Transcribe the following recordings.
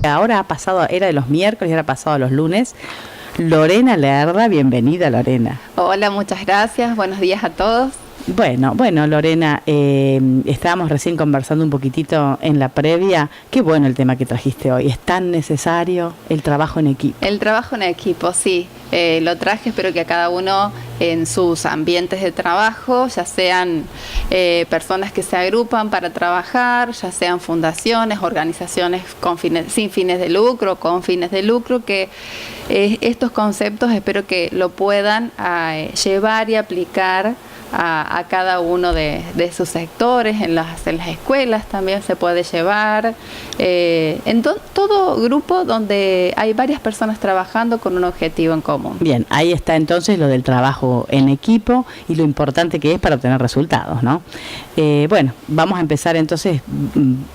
Ahora ha pasado, era de los miércoles y ahora ha pasado a los lunes. Lorena Lerda, bienvenida Lorena. Hola, muchas gracias, buenos días a todos. Bueno, Lorena, estábamos recién conversando un poquitito en la previa. Qué bueno el tema que trajiste hoy, es tan necesario el trabajo en equipo. El trabajo en equipo, sí, lo traje, espero que a cada uno en sus ambientes de trabajo, ya sean personas que se agrupan para trabajar, ya sean fundaciones, organizaciones sin fines de lucro, con fines de lucro, que estos conceptos espero que lo puedan llevar y aplicar a cada uno de sus sectores, en las escuelas también se puede llevar, en todo grupo donde hay varias personas trabajando con un objetivo en común. Bien, ahí está entonces lo del trabajo en equipo y lo importante que es para obtener resultados, ¿no? Bueno, vamos a empezar entonces,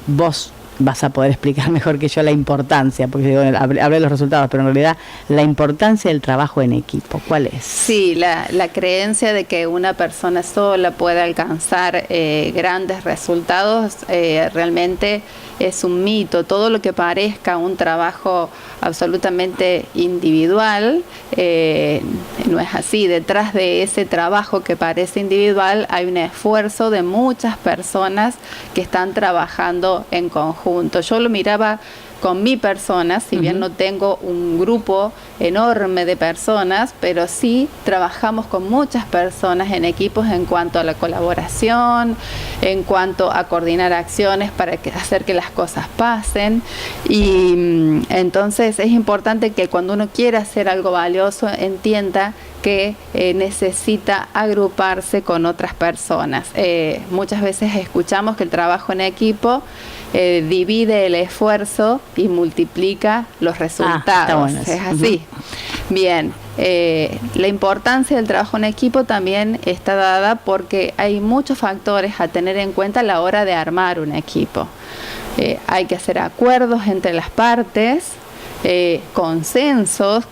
vos vas a poder explicar mejor que yo la importancia, porque bueno, hablé de los resultados, pero en realidad la importancia del trabajo en equipo, ¿cuál es? Sí, la creencia de que una persona sola puede alcanzar grandes resultados realmente es un mito. Todo lo que parezca un trabajo absolutamente individual no es así. Detrás de ese trabajo que parece individual hay un esfuerzo de muchas personas que están trabajando en conjunto. Yo lo miraba con mi persona, si bien no tengo un grupo enorme de personas, pero sí trabajamos con muchas personas en equipos en cuanto a la colaboración, en cuanto a coordinar acciones para hacer que las cosas pasen. Y entonces es importante que cuando uno quiera hacer algo valioso entienda que necesita agruparse con otras personas. Muchas veces escuchamos que el trabajo en equipo divide el esfuerzo y multiplica los resultados. Bueno, es así. Bien, la importancia del trabajo en equipo también está dada porque hay muchos factores a tener en cuenta a la hora de armar un equipo. Hay que hacer acuerdos entre las partes, consensos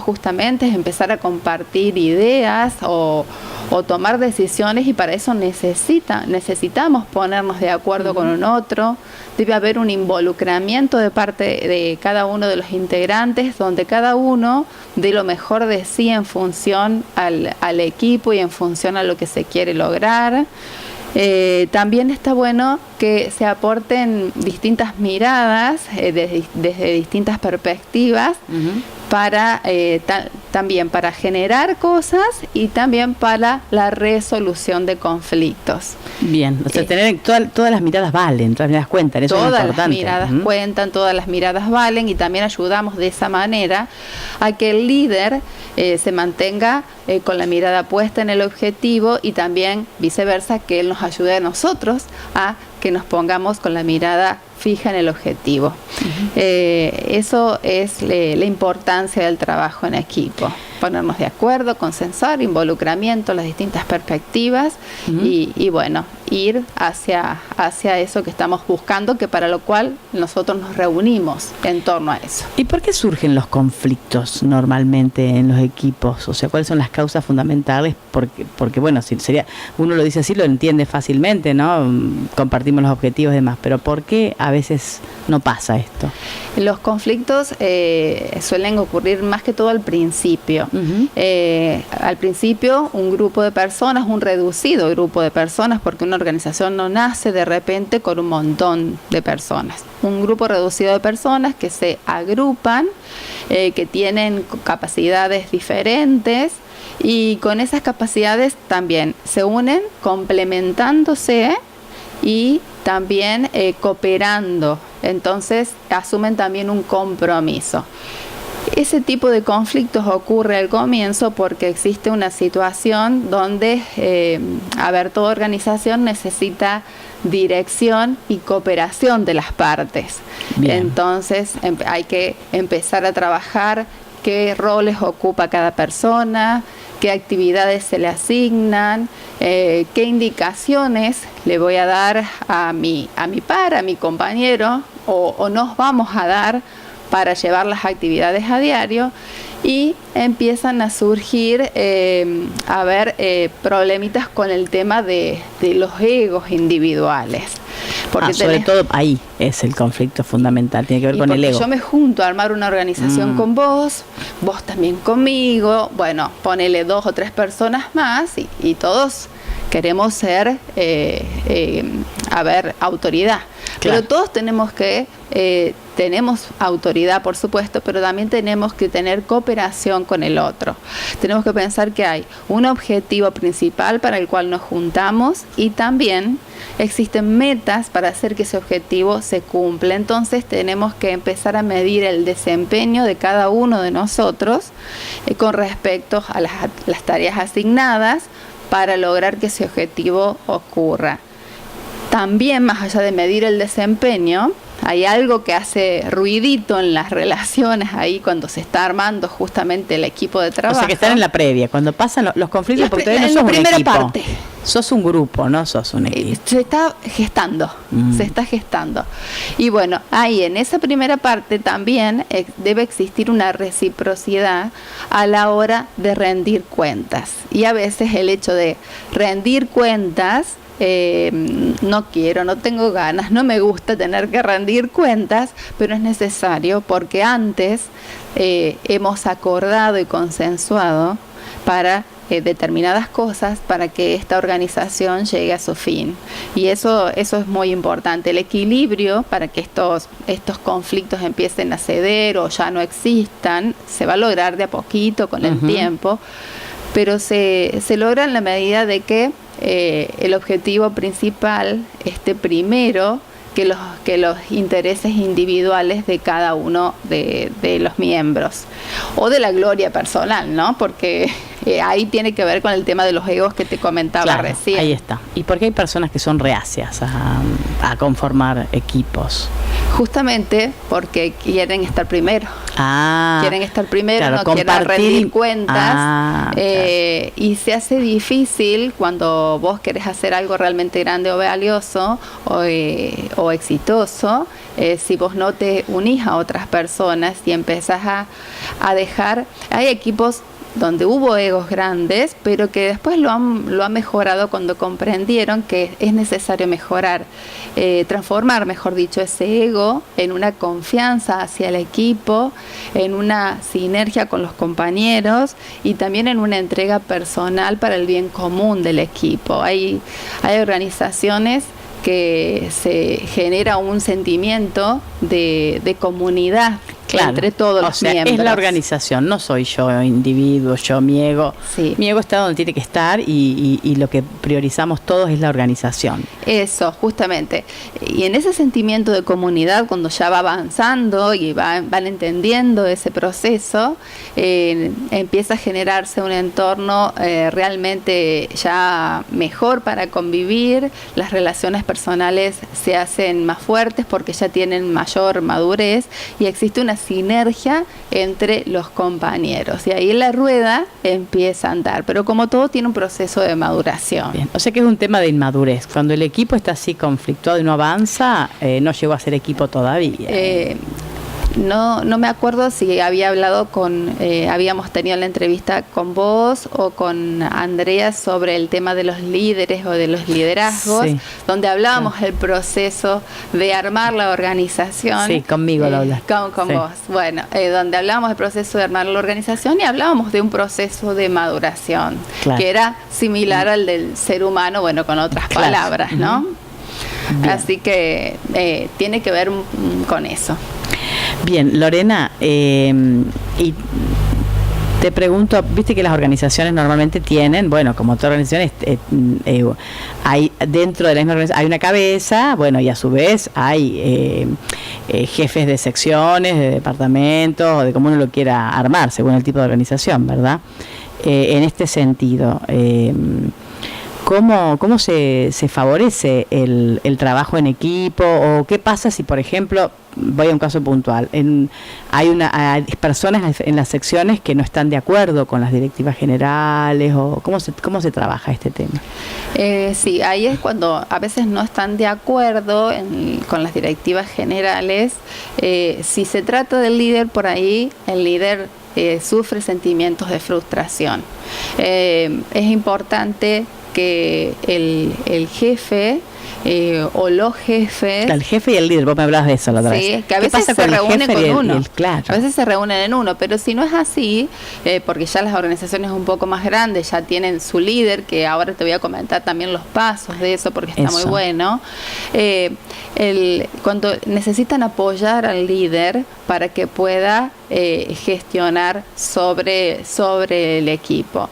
justamente es empezar a compartir ideas o tomar decisiones, y para eso necesitamos ponernos de acuerdo con un otro. Debe haber un involucramiento de parte de cada uno de los integrantes, donde cada uno dé lo mejor de sí en función al equipo y en función a lo que se quiere lograr. También está bueno que se aporten distintas miradas desde distintas perspectivas para también para generar cosas y también para la resolución de conflictos. Bien, o sea, tener todas las miradas valen, todas las miradas cuentan, eso es importante. Todas las miradas cuentan, todas las miradas valen, y también ayudamos de esa manera a que el líder se mantenga con la mirada puesta en el objetivo, y también viceversa, que él nos ayude a nosotros a que nos pongamos con la mirada fija en el objetivo. Eso es la importancia del trabajo en equipo. Ponernos de acuerdo, consensar, involucramiento, las distintas perspectivas y bueno, ir hacia eso que estamos buscando, que para lo cual nosotros nos reunimos en torno a eso. ¿Y por qué surgen los conflictos normalmente en los equipos? O sea, ¿cuáles son las causas fundamentales? Porque bueno, si uno lo dice así, lo entiende fácilmente, ¿no? Compartimos los objetivos y demás, pero ¿por qué a veces no pasa esto? Los conflictos suelen ocurrir más que todo al principio. Al principio un grupo de personas, un reducido grupo de personas, porque una organización no nace de repente con un montón de personas. Un grupo reducido de personas que se agrupan, que tienen capacidades diferentes, y con esas capacidades también se unen complementándose y también cooperando. Entonces asumen también un compromiso. Ese tipo de conflictos ocurre al comienzo porque existe una situación donde, toda organización necesita dirección y cooperación de las partes. Bien. Entonces hay que empezar a trabajar qué roles ocupa cada persona, qué actividades se le asignan, qué indicaciones le voy a dar a mi par, a mi compañero, o nos vamos a dar para llevar las actividades a diario, y empiezan a surgir problemitas con el tema de los egos individuales. Porque sobre todo ahí es el conflicto fundamental, tiene que ver con el ego. Yo me junto a armar una organización con vos también conmigo, bueno, ponele 2 o 3 personas más y todos queremos ser, autoridad. Claro. Pero todos tenemos que, tenemos autoridad, por supuesto, pero también tenemos que tener cooperación con el otro. Tenemos que pensar que hay un objetivo principal para el cual nos juntamos y también existen metas para hacer que ese objetivo se cumpla. Entonces tenemos que empezar a medir el desempeño de cada uno de nosotros con respecto a las tareas asignadas para lograr que ese objetivo ocurra. También, más allá de medir el desempeño, hay algo que hace ruidito en las relaciones ahí cuando se está armando justamente el equipo de trabajo. O sea, que están en la previa, cuando pasan los conflictos, porque todavía no sos un equipo. Parte. Sos un grupo, no sos un equipo. Se está gestando, se está gestando. Y bueno, ahí en esa primera parte también debe existir una reciprocidad a la hora de rendir cuentas. Y a veces el hecho de rendir cuentas, no quiero, no tengo ganas, no me gusta tener que rendir cuentas, pero es necesario porque antes hemos acordado y consensuado para determinadas cosas para que esta organización llegue a su fin. Y eso es muy importante. El equilibrio para que estos conflictos empiecen a ceder o ya no existan, se va a lograr de a poquito con el tiempo, pero se logra en la medida de que el objetivo principal esté primero que los intereses individuales de cada uno de los miembros o de la gloria personal, ¿no? Porque ahí tiene que ver con el tema de los egos que te comentaba recién. Ahí está. ¿Y por qué hay personas que son reacias a conformar equipos? Justamente porque quieren estar primero. Quieren estar primero, claro, no quieren rendir cuentas. Claro. Y se hace difícil cuando vos querés hacer algo realmente grande o valioso o exitoso, si vos no te unís a otras personas y empezás a dejar. Hay equipos donde hubo egos grandes, pero que después lo han mejorado cuando comprendieron que es necesario mejorar, transformar, mejor dicho, ese ego en una confianza hacia el equipo, en una sinergia con los compañeros y también en una entrega personal para el bien común del equipo. Hay organizaciones que se genera un sentimiento de comunidad. Claro, entre todos los miembros. Es la organización, no soy yo individuo, mi ego. Sí. Mi ego está donde tiene que estar y lo que priorizamos todos es la organización. Eso, justamente. Y en ese sentimiento de comunidad, cuando ya va avanzando y van entendiendo ese proceso, empieza a generarse un entorno realmente ya mejor para convivir. Las relaciones personales se hacen más fuertes porque ya tienen mayor madurez y existe una sinergia entre los compañeros y ahí la rueda empieza a andar, pero como todo tiene un proceso de maduración. Bien. O sea que es un tema de inmadurez. Cuando el equipo está así conflictuado y no avanza, no llegó a ser equipo todavía. No me acuerdo si había hablado habíamos tenido la entrevista con vos o con Andrea sobre el tema de los líderes o de los liderazgos, donde hablábamos el proceso de armar la organización. Sí, conmigo lo hablaste. Con vos. Bueno, donde hablábamos del proceso de armar la organización y hablábamos de un proceso de maduración, que era similar al del ser humano, bueno, con otras palabras, ¿no? Bien. Así que tiene que ver con eso. Bien, Lorena, y te pregunto, viste que las organizaciones normalmente tienen, bueno, como toda organización, hay dentro de la misma organización hay una cabeza, bueno, y a su vez hay jefes de secciones, de departamentos, o de cómo uno lo quiera armar, según el tipo de organización, ¿verdad? En este sentido, ¿cómo se favorece el trabajo en equipo? ¿O qué pasa si, por ejemplo, voy a un caso puntual, hay personas en las secciones que no están de acuerdo con las directivas generales? ¿O cómo se trabaja este tema? Sí, ahí es cuando a veces no están de acuerdo con las directivas generales. Si se trata del líder, por ahí el líder sufre sentimientos de frustración. Es importante que el jefe o los jefes. El jefe y el líder, vos me hablabas de eso la otra vez. Sí, que a veces se reúnen con uno. Claro. A veces se reúnen en uno, pero si no es así, porque ya las organizaciones un poco más grandes ya tienen su líder, que ahora te voy a comentar también los pasos de eso porque está muy bueno. Cuando necesitan apoyar al líder para que pueda gestionar sobre el equipo.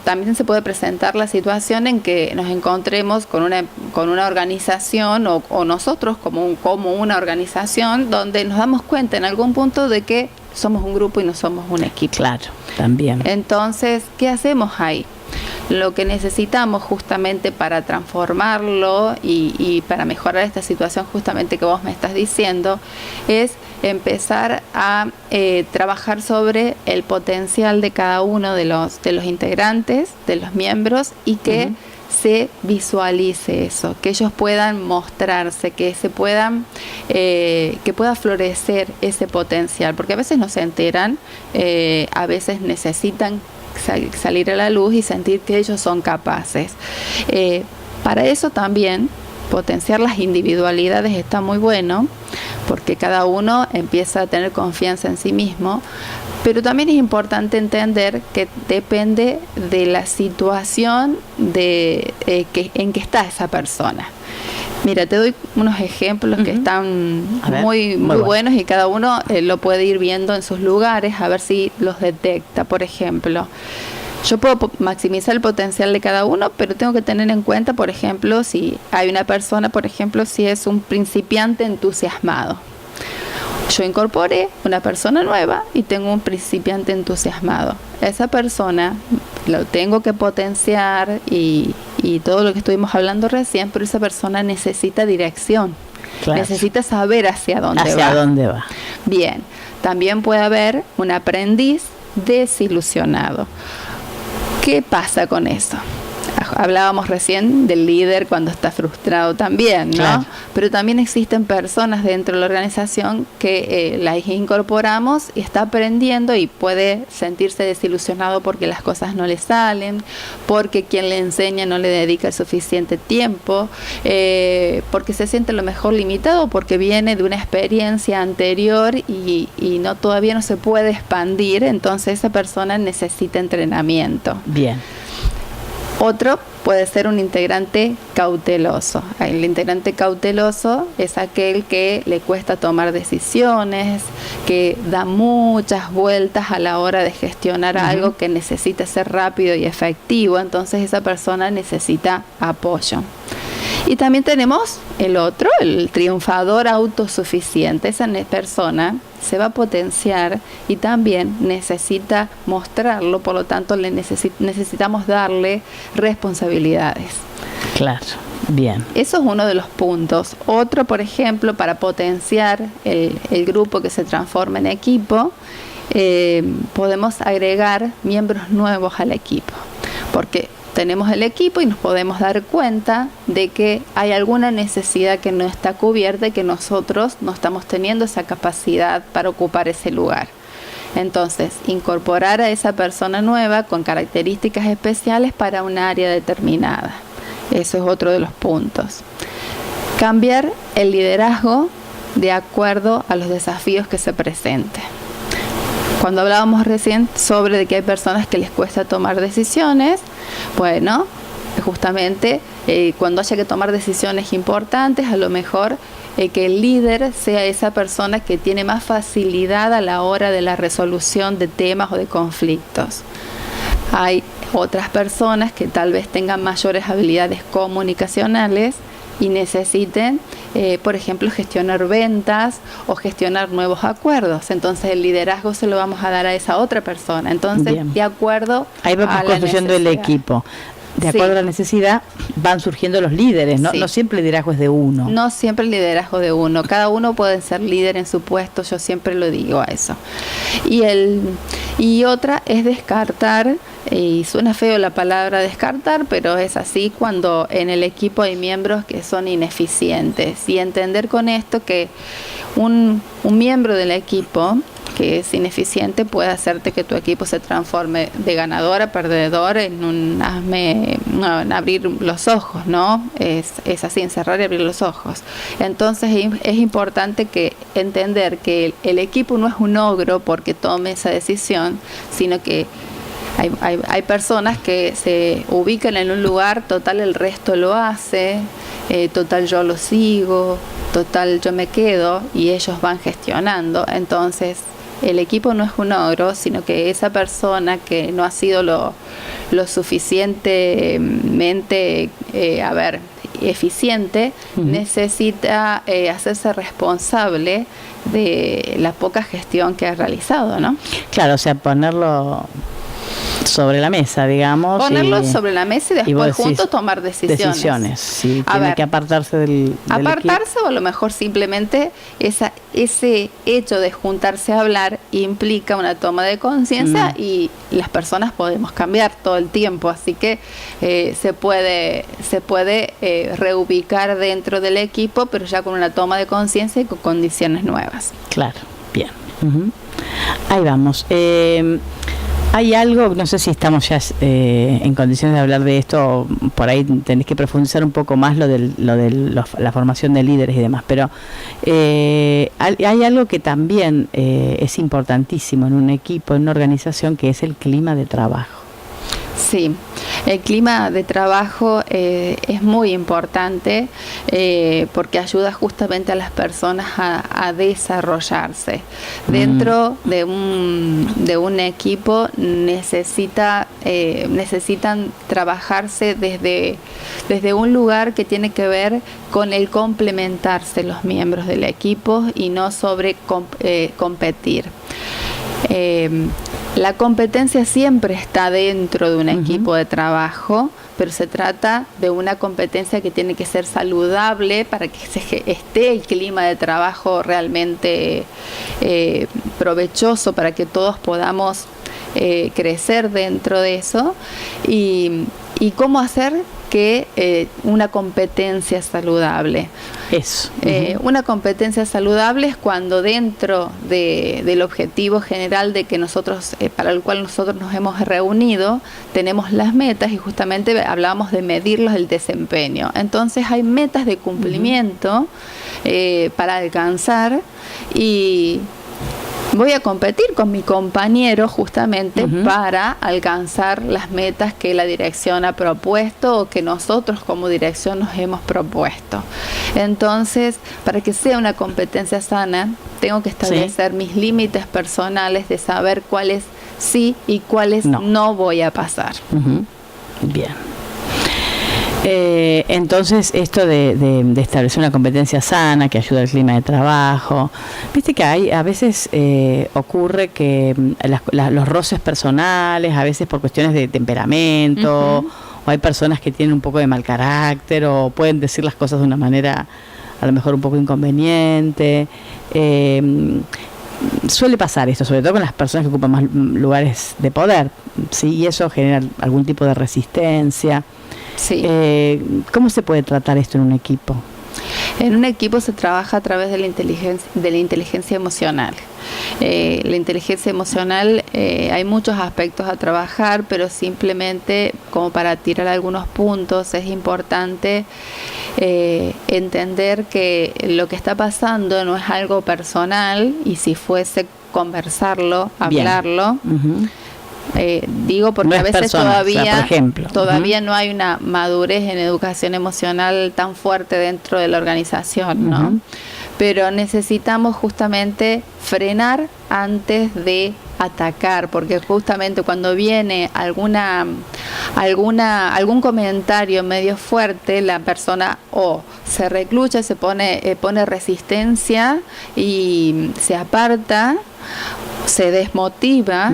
También se puede presentar la situación en que nos encontremos con una organización o nosotros como una organización donde nos damos cuenta en algún punto de que somos un grupo y no somos un equipo. Claro, también. Entonces, ¿qué hacemos ahí? Lo que necesitamos justamente para transformarlo y para mejorar esta situación justamente que vos me estás diciendo es empezar a trabajar sobre el potencial de cada uno de los integrantes, de los miembros, y que se visualice eso, que ellos puedan mostrarse, que pueda florecer ese potencial, porque a veces no se enteran, a veces necesitan salir a la luz y sentir que ellos son capaces. Para eso también potenciar las individualidades está muy bueno, porque cada uno empieza a tener confianza en sí mismo, pero también es importante entender que depende de la situación en que está esa persona. Mira, te doy unos ejemplos que están muy buenos y cada uno lo puede ir viendo en sus lugares a ver si los detecta. Por ejemplo, yo puedo maximizar el potencial de cada uno, pero tengo que tener en cuenta, por ejemplo, si hay una persona, por ejemplo, si es un principiante entusiasmado. Yo incorporé una persona nueva y tengo un principiante entusiasmado. Esa persona lo tengo que potenciar y todo lo que estuvimos hablando recién, pero esa persona necesita dirección. Claro. Necesita saber hacia dónde va. Bien, también puede haber un aprendiz desilusionado. ¿Qué pasa con eso? Hablábamos recién del líder cuando está frustrado también, ¿no? Claro. Pero también existen personas dentro de la organización que las incorporamos y está aprendiendo y puede sentirse desilusionado porque las cosas no le salen, porque quien le enseña no le dedica el suficiente tiempo, porque se siente a lo mejor limitado porque viene de una experiencia anterior y todavía no se puede expandir, entonces esa persona necesita entrenamiento. Bien. Otro puede ser un integrante cauteloso. El integrante cauteloso es aquel que le cuesta tomar decisiones, que da muchas vueltas a la hora de gestionar algo que necesita ser rápido y efectivo. Entonces esa persona necesita apoyo. Y también tenemos el triunfador autosuficiente. Esa persona se va a potenciar y también necesita mostrarlo, por lo tanto necesitamos darle responsabilidades. Claro, bien. Eso es uno de los puntos. Otro, por ejemplo, para potenciar el grupo que se transforma en equipo, podemos agregar miembros nuevos al equipo, porque tenemos el equipo y nos podemos dar cuenta de que hay alguna necesidad que no está cubierta y que nosotros no estamos teniendo esa capacidad para ocupar ese lugar. Entonces, incorporar a esa persona nueva con características especiales para un área determinada. Eso es otro de los puntos. Cambiar el liderazgo de acuerdo a los desafíos que se presenten. Cuando hablábamos recién sobre de que hay personas que les cuesta tomar decisiones, bueno, justamente cuando haya que tomar decisiones importantes, a lo mejor que el líder sea esa persona que tiene más facilidad a la hora de la resolución de temas o de conflictos. Hay otras personas que tal vez tengan mayores habilidades comunicacionales y necesiten, por ejemplo, gestionar ventas o gestionar nuevos acuerdos. Entonces el liderazgo se lo vamos a dar a esa otra persona. Entonces, bien, de acuerdo ahí vamos construyendo el equipo. De acuerdo a la necesidad van surgiendo los líderes, ¿no? Sí. No siempre el liderazgo es de uno. No siempre el liderazgo de uno. Cada uno puede ser líder en su puesto, yo siempre lo digo a eso. Y otra es descartar, y suena feo la palabra descartar, pero es así cuando en el equipo hay miembros que son ineficientes. Y entender con esto que un miembro del equipo que es ineficiente puede hacerte que tu equipo se transforme de ganador a perdedor en en abrir los ojos, ¿no? Es así, encerrar y abrir los ojos. Entonces es importante que entender que el equipo no es un ogro porque tome esa decisión, sino que hay personas que se ubican en un lugar, total el resto lo hace, total yo lo sigo, total yo me quedo, y ellos van gestionando. Entonces el equipo no es un ogro, sino que esa persona que no ha sido lo suficientemente eficiente, necesita hacerse responsable de la poca gestión que ha realizado, ¿no? Claro, o sea, ponerlo sobre la mesa, digamos. Ponerlo sobre la mesa y después juntos tomar decisiones. Sí, tiene que apartarse del apartarse, o a lo mejor simplemente ese hecho de juntarse a hablar implica una toma de conciencia, y las personas podemos cambiar todo el tiempo, así que se puede reubicar dentro del equipo, pero ya con una toma de conciencia y con condiciones nuevas. Claro, bien. Ahí vamos. Hay algo, no sé si estamos ya en condiciones de hablar de esto, por ahí tenés que profundizar un poco más lo de la formación de líderes y demás, pero hay algo que también es importantísimo en un equipo, en una organización, que es el clima de trabajo. Sí, el clima de trabajo es muy importante porque ayuda justamente a las personas a desarrollarse. Dentro de un equipo necesitan trabajarse desde un lugar que tiene que ver con el complementarse los miembros del equipo y no sobre competir. La competencia siempre está dentro de un equipo de trabajo, pero se trata de una competencia que tiene que ser saludable para que esté el clima de trabajo realmente provechoso, para que todos podamos crecer dentro de eso. Y cómo hacer que una competencia saludable. Eso. Una competencia saludable es cuando dentro del objetivo general de que nosotros, para el cual nosotros nos hemos reunido, tenemos las metas, y justamente hablábamos de medirlos el desempeño. Entonces hay metas de cumplimiento para alcanzar, y voy a competir con mi compañero justamente para alcanzar las metas que la dirección ha propuesto o que nosotros como dirección nos hemos propuesto. Entonces, para que sea una competencia sana, tengo que establecer mis límites personales de saber cuáles sí y cuáles no voy a pasar. Bien. Entonces, esto de establecer una competencia sana que ayuda al clima de trabajo, viste que a veces ocurre que los roces personales, a veces por cuestiones de temperamento, o hay personas que tienen un poco de mal carácter o pueden decir las cosas de una manera a lo mejor un poco inconveniente. Suele pasar esto, sobre todo con las personas que ocupan más lugares de poder, ¿sí? Y eso genera algún tipo de resistencia. Sí. ¿Cómo se puede tratar esto en un equipo? En un equipo se trabaja a través de la inteligencia emocional. La inteligencia emocional, hay muchos aspectos a trabajar, pero simplemente como para tirar algunos puntos, es importante entender que lo que está pasando no es algo personal, y si fuese conversarlo, hablarlo. Digo porque no a veces persona, todavía, o sea, por ejemplo, no hay una madurez en educación emocional tan fuerte dentro de la organización, ¿no? Pero necesitamos justamente frenar antes de atacar, porque justamente cuando viene algún comentario medio fuerte, la persona o se reclucha, se pone resistencia y se aparta, se desmotiva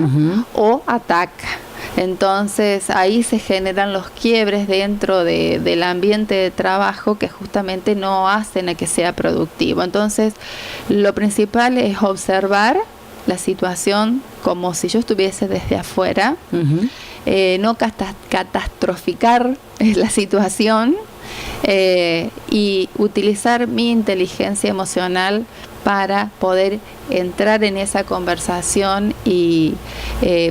o ataca. Entonces ahí se generan los quiebres dentro del ambiente de trabajo que justamente no hacen a que sea productivo. Entonces lo principal es observar la situación como si yo estuviese desde afuera, no catastroficar la situación, y utilizar mi inteligencia emocional para poder entrar en esa conversación y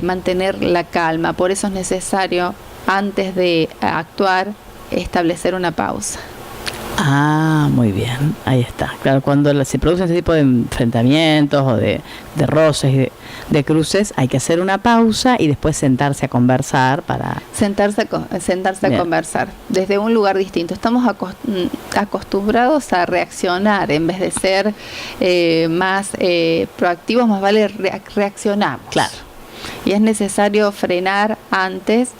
mantener la calma. Por eso es necesario, antes de actuar, establecer una pausa. Ah, muy bien, ahí está. Claro, cuando se producen este tipo de enfrentamientos o de roces, de cruces, hay que hacer una pausa y después sentarse a conversar para... Sentarse a conversar desde un lugar distinto. Estamos acostumbrados a reaccionar en vez de ser más proactivos, más vale reaccionamos. Claro. Y es necesario frenar antes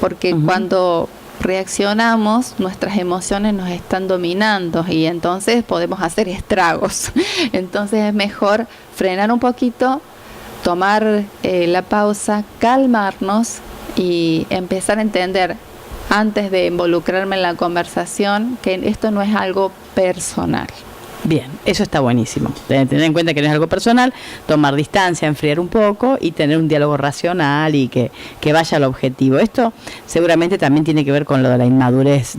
porque cuando reaccionamos, nuestras emociones nos están dominando y entonces podemos hacer estragos. Entonces es mejor frenar un poquito, tomar la pausa, calmarnos y empezar a entender, antes de involucrarme en la conversación, que esto no es algo personal. Bien, eso está buenísimo. Tener en cuenta que no es algo personal, tomar distancia, enfriar un poco y tener un diálogo racional y que vaya al objetivo. Esto seguramente también tiene que ver con lo de la inmadurez,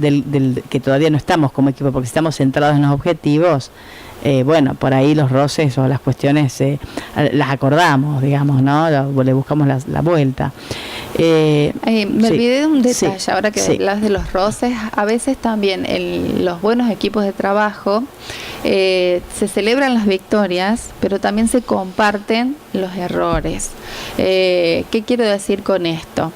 que todavía no estamos como equipo, porque si estamos centrados en los objetivos, bueno, por ahí los roces o las cuestiones las acordamos, digamos, ¿no? Le buscamos la vuelta. Me olvidé de un detalle, ahora que hablas de los roces. A veces también en los buenos equipos de trabajo se celebran las victorias, pero también se comparten los errores. ¿Qué quiero decir con esto?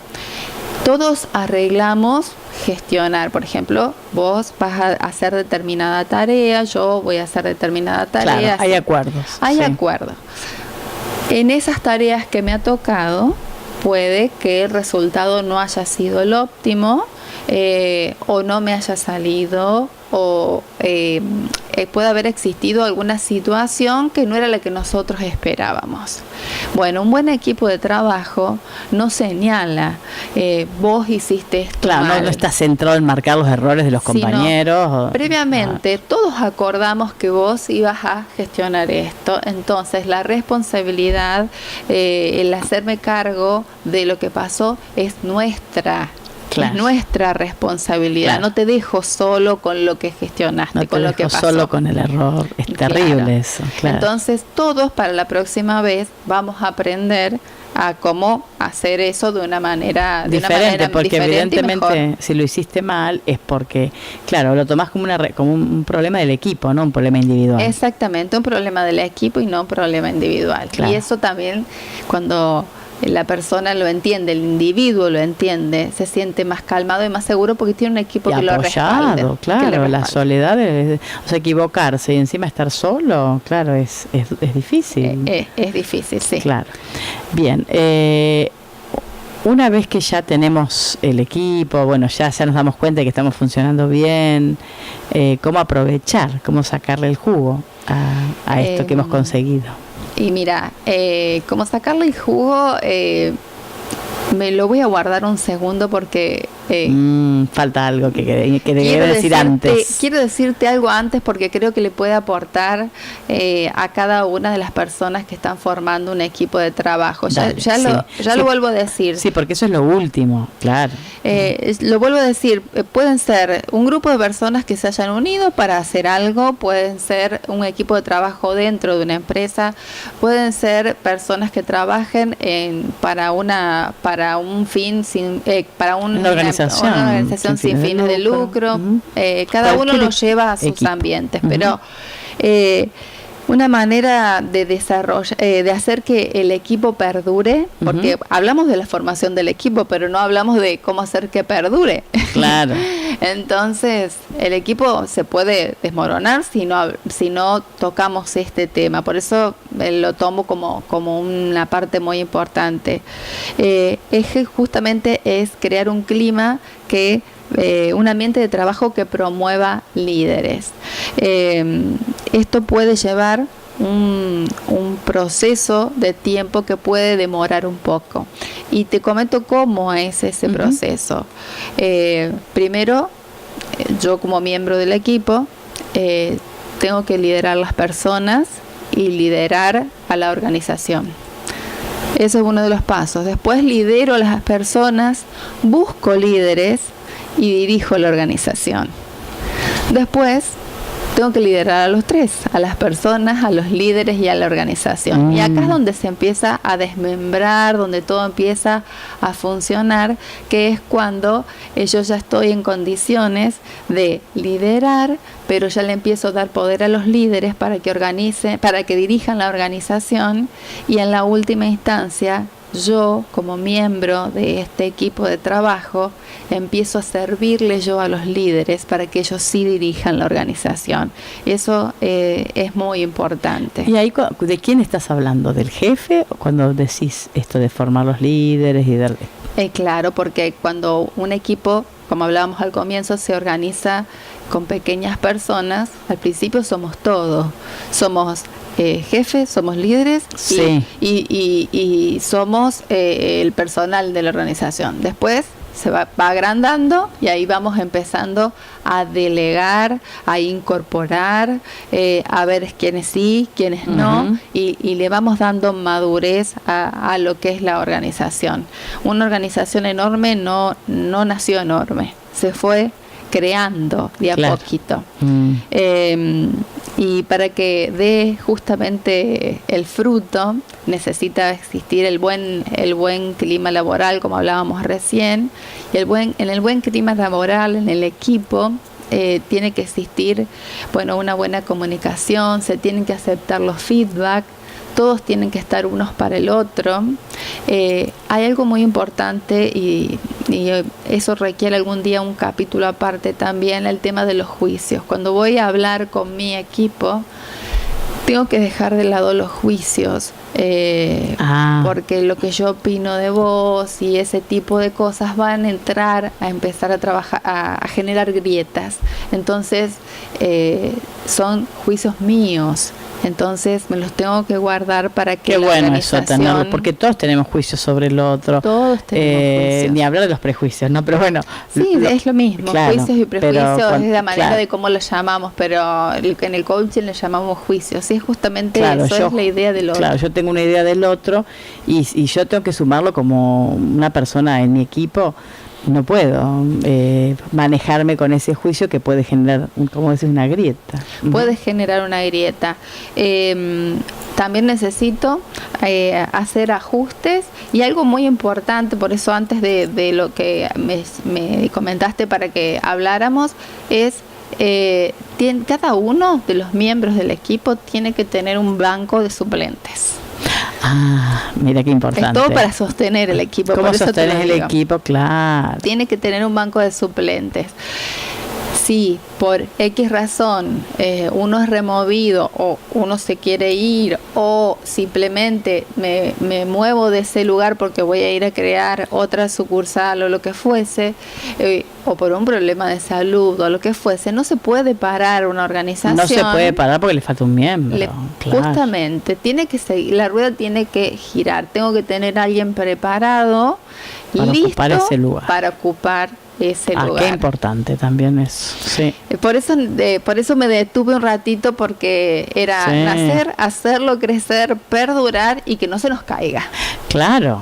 Todos arreglamos gestionar, por ejemplo, vos vas a hacer determinada tarea, yo voy a hacer determinada tarea. Claro, hay acuerdos. Hay acuerdos. En esas tareas que me ha tocado, puede que el resultado no haya sido el óptimo, o no me haya salido, o puede haber existido alguna situación que no era la que nosotros esperábamos. Bueno, un buen equipo de trabajo no señala, vos hiciste esto claro, mal. No está centrado en marcar los errores de los compañeros. Previamente, todos acordamos que vos ibas a gestionar esto, entonces la responsabilidad, el hacerme cargo de lo que pasó es nuestra. Claro. Es nuestra responsabilidad. Claro. No te dejo solo con lo que gestionaste, no con lo que pasó. Solo con el error. Es terrible eso. Claro. Entonces, todos para la próxima vez vamos a aprender a cómo hacer eso de una manera diferente, porque diferente, evidentemente si lo hiciste mal es porque, claro, lo tomás como un problema del equipo, no un problema individual. Exactamente, un problema del equipo y no un problema individual. Claro. Y eso también, cuando la persona lo entiende, el individuo lo entiende, se siente más calmado y más seguro porque tiene un equipo que lo respalde. Claro, la soledad, o sea, equivocarse y encima estar solo, claro, es difícil. Es difícil, sí. Claro. Bien, una vez que ya tenemos el equipo, bueno, ya nos damos cuenta de que estamos funcionando bien, ¿cómo aprovechar, cómo sacarle el jugo a esto que hemos conseguido? Y mira, como sacarle el jugo, me lo voy a guardar un segundo porque... falta algo que debe decir antes. Quiero decirte algo antes porque creo que le puede aportar a cada una de las personas que están formando un equipo de trabajo. Lo vuelvo a decir. Sí, porque eso es lo último, claro. Lo vuelvo a decir, pueden ser un grupo de personas que se hayan unido para hacer algo, pueden ser un equipo de trabajo dentro de una empresa, pueden ser personas que trabajen para un fin, para una organización sin fines de lucro. Cada uno lo lleva a sus ambientes, pero una manera de desarrollar, de hacer que el equipo perdure, porque hablamos de la formación del equipo, pero no hablamos de cómo hacer que perdure. Claro. Entonces, el equipo se puede desmoronar si no tocamos este tema. Por eso lo tomo como una parte muy importante. Justamente es crear un clima un ambiente de trabajo que promueva líderes. Esto puede llevar un proceso de tiempo que puede demorar un poco. Y te comento cómo es ese proceso. Primero, yo como miembro del equipo tengo que liderar las personas y liderar a la organización. Eso es uno de los pasos. Después lidero a las personas, busco líderes y dirijo la organización. Después tengo que liderar a los tres, a las personas, a los líderes y a la organización. Y acá es donde se empieza a desmembrar, donde todo empieza a funcionar, que es cuando yo ya estoy en condiciones de liderar, pero ya le empiezo a dar poder a los líderes para que organicen, para que dirijan la organización, y en la última instancia yo, como miembro de este equipo de trabajo, empiezo a servirle yo a los líderes para que ellos sí dirijan la organización. Eso es muy importante. ¿Y ahí de quién estás hablando? ¿Del jefe? ¿O cuando decís esto de formar los líderes y darle? Claro, porque cuando un equipo, como hablábamos al comienzo, se organiza con pequeñas personas, al principio somos todos. Somos jefes, somos líderes, sí, y somos el personal de la organización. Después se va agrandando y ahí vamos empezando a delegar, a incorporar, a ver quiénes sí, quiénes no, y le vamos dando madurez a lo que es la organización. Una organización enorme no nació enorme, se fue creando de a poquito. Y para que dé justamente el fruto, necesita existir el buen clima laboral, como hablábamos recién. Y en el buen clima laboral, en el equipo, tiene que existir, una buena comunicación, se tienen que aceptar los feedback, todos tienen que estar unos para el otro. Hay algo muy importante y eso requiere algún día un capítulo aparte también, el tema de los juicios. Cuando voy a hablar con mi equipo, tengo que dejar de lado los juicios, porque lo que yo opino de vos y ese tipo de cosas van a entrar a empezar a trabajar, a generar grietas. Entonces, son juicios míos. Entonces me los tengo que guardar para que qué la bueno organización... eso tenerlo, porque todos tenemos juicios sobre el otro. Todos tenemos juicios. Ni hablar de los prejuicios, ¿no? Pero bueno. Sí, es lo mismo. Claro, juicios y prejuicios es la manera de cómo lo llamamos, pero en el coaching le llamamos juicios. Sí, es justamente eso, es la idea del otro. Claro, yo tengo una idea del otro y yo tengo que sumarlo como una persona en mi equipo. No puedo manejarme con ese juicio que puede generar, como decís, una grieta. Puede generar una grieta. También necesito hacer ajustes y algo muy importante, por eso antes de lo que me comentaste para que habláramos, es cada uno de los miembros del equipo tiene que tener un banco de suplentes. Mira qué importante. Es todo para sostener el equipo. ¿Cómo por sostener el equipo? Claro. Tiene que tener un banco de suplentes. Si por X razón uno es removido o uno se quiere ir o simplemente me muevo de ese lugar porque voy a ir a crear otra sucursal o lo que fuese, o por un problema de salud o lo que fuese, no se puede parar una organización. No se puede parar porque le falta un miembro. Claro. Justamente, tiene que seguir, la rueda tiene que girar. Tengo que tener a alguien preparado, para listo ocupar ese lugar. Para ocupar ese lugar. Qué importante también es. Sí. Por eso me detuve un ratito, porque era nacer, hacerlo crecer, perdurar y que no se nos caiga. Claro.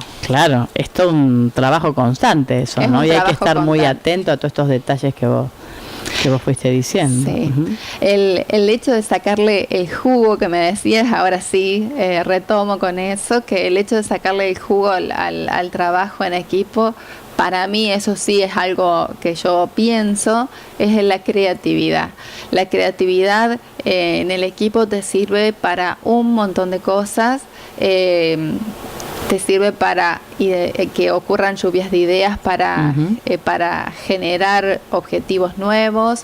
Es todo un trabajo constante eso, ¿no? Y hay que estar muy atento a todos estos detalles que vos fuiste diciendo. Sí. El hecho de sacarle el jugo que me decías, ahora sí, retomo con eso, que el hecho de sacarle el jugo al trabajo en equipo, para mí eso sí es algo que yo pienso, es en la creatividad. La creatividad en el equipo te sirve para un montón de cosas. Te sirve para que ocurran lluvias de ideas para generar objetivos nuevos.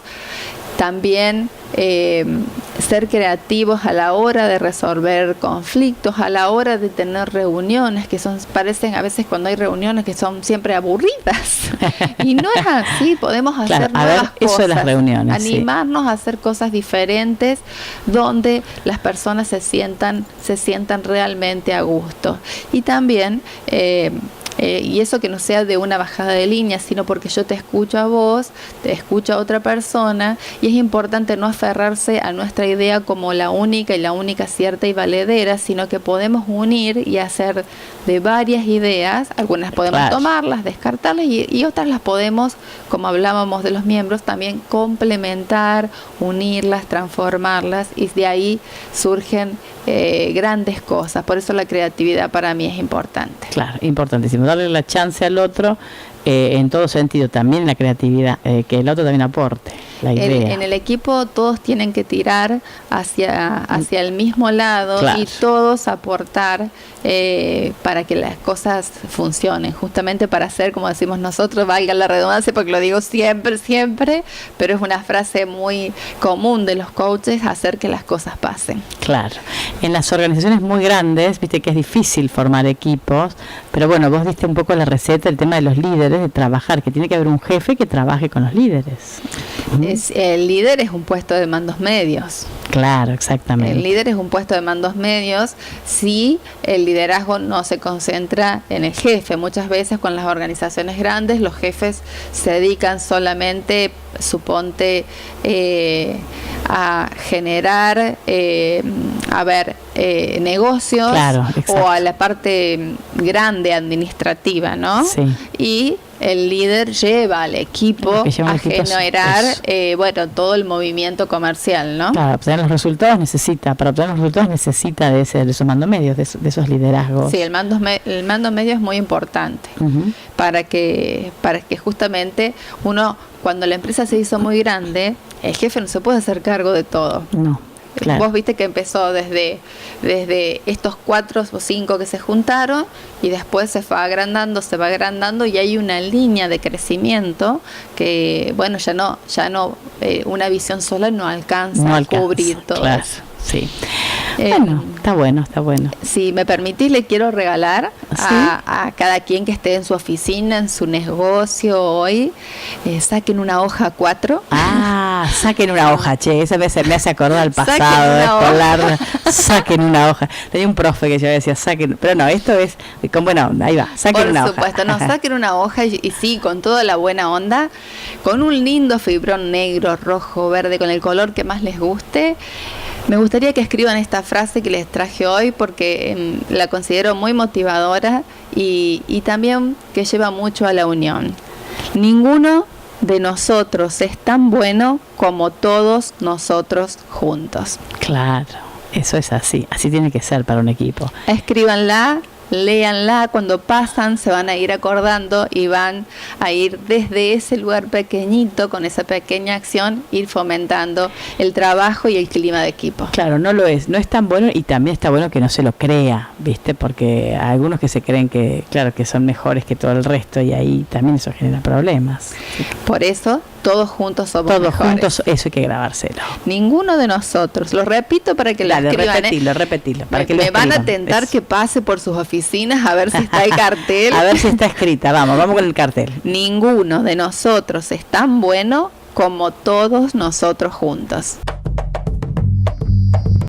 También ser creativos a la hora de resolver conflictos, a la hora de tener reuniones que parecen a veces, cuando hay reuniones, que son siempre aburridas. Y no es así, podemos hacer nuevas cosas. Eso de las reuniones, animarnos a hacer cosas diferentes donde las personas se sientan realmente a gusto. Y también y eso que no sea de una bajada de línea, sino porque yo te escucho a vos, te escucho a otra persona, y es importante no aferrarse a nuestra idea como la única cierta y valedera, sino que podemos unir y hacer de varias ideas, algunas podemos tomarlas, descartarlas, y otras las podemos, como hablábamos de los miembros, también complementar, unirlas, transformarlas, y de ahí surgen grandes cosas. Por eso la creatividad para mí es importante. Claro, importantísimo, darle la chance al otro en todo sentido, también la creatividad, que el otro también aporte la idea. En el equipo todos tienen que tirar hacia el mismo lado, y todos aportar para que las cosas funcionen, justamente para hacer, como decimos nosotros, valga la redundancia, porque lo digo siempre, pero es una frase muy común de los coaches, hacer que las cosas pasen. Claro, en las organizaciones muy grandes, viste que es difícil formar equipos, pero bueno, vos diste un poco la receta, el tema de los líderes, de trabajar, que tiene que haber un jefe que trabaje con los líderes. El líder es un puesto de mandos medios. Claro, exactamente. El líder es un puesto de mandos medios si el liderazgo no se concentra en el jefe. Muchas veces con las organizaciones grandes los jefes se dedican solamente, suponte, a generar, negocios, o a la parte grande administrativa, ¿no? Sí. Y el líder lleva al equipo a generar todo el movimiento comercial, ¿no? Claro, para obtener los resultados necesita de esos mandos medios, de esos liderazgos. Sí, el mando medio es muy importante para que justamente uno, cuando la empresa se hizo muy grande, el jefe no se puede hacer cargo de todo. No. Claro. Vos viste que empezó desde estos 4 o 5 que se juntaron, y después se va agrandando, y hay una línea de crecimiento que, bueno, ya no una visión sola no alcanza a cubrir todo eso. Sí. Bueno, está bueno. Si me permitís, le quiero regalar a cada quien que esté en su oficina, en su negocio hoy, saquen una hoja 4. Saquen una hoja, esa vez me hace acordar al pasado escolar. Saquen una hoja. Tenía un profe que yo decía, pero no, esto es con buena onda, ahí va, saquen una hoja. Por supuesto, saquen una hoja y sí, con toda la buena onda, con un lindo fibrón negro, rojo, verde, con el color que más les guste. Me gustaría que escriban esta frase que les traje hoy, porque la considero muy motivadora y también que lleva mucho a la unión. Ninguno de nosotros es tan bueno como todos nosotros juntos. Claro, eso es así tiene que ser para un equipo. Escríbanla, léanla, cuando pasan se van a ir acordando y van a ir desde ese lugar pequeñito, con esa pequeña acción, ir fomentando el trabajo y el clima de equipo. Claro, no es tan bueno, y también está bueno que no se lo crea, ¿viste? Porque hay algunos que se creen que son mejores que todo el resto, y ahí también eso genera problemas. Por eso, todos juntos somos mejores. Todos juntos, eso hay que grabárselo. Ninguno de nosotros, lo repito para que lo escriban. Repetilo. Para que me van a tentar que pase por sus oficinas a ver si está el cartel. A ver si está escrita, vamos con el cartel. Ninguno de nosotros es tan bueno como todos nosotros juntos.